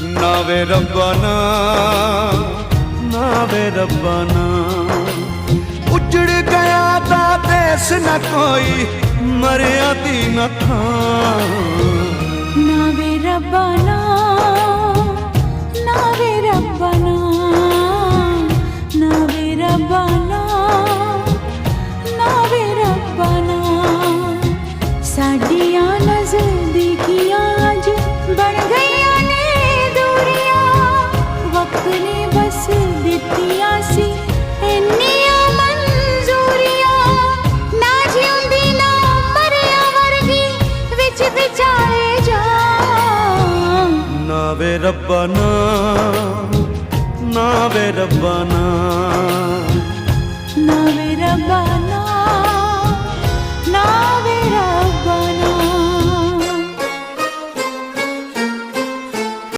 ना वे रब्बा ना, ना वे रब्बा ना। उजड़ गया ता देश न कोई, मरिया दी न था। ना वे रब्बा ना, ना वे रब्बा ना, ना वे रब्बा ना, ना वे रब्बा ना। साडियां नज़दीकियां अज बन गईयां ने दूरियां, वक्त ने बस दित्तियां सी इन्नियां मंजूरियां। ना जिउंदी ना मरिया वर्गी विच विचारे जा। ना वे रब्बा ना, ना वे रब्बा ना, ना वे रब्बा ना, ना वे रब्बा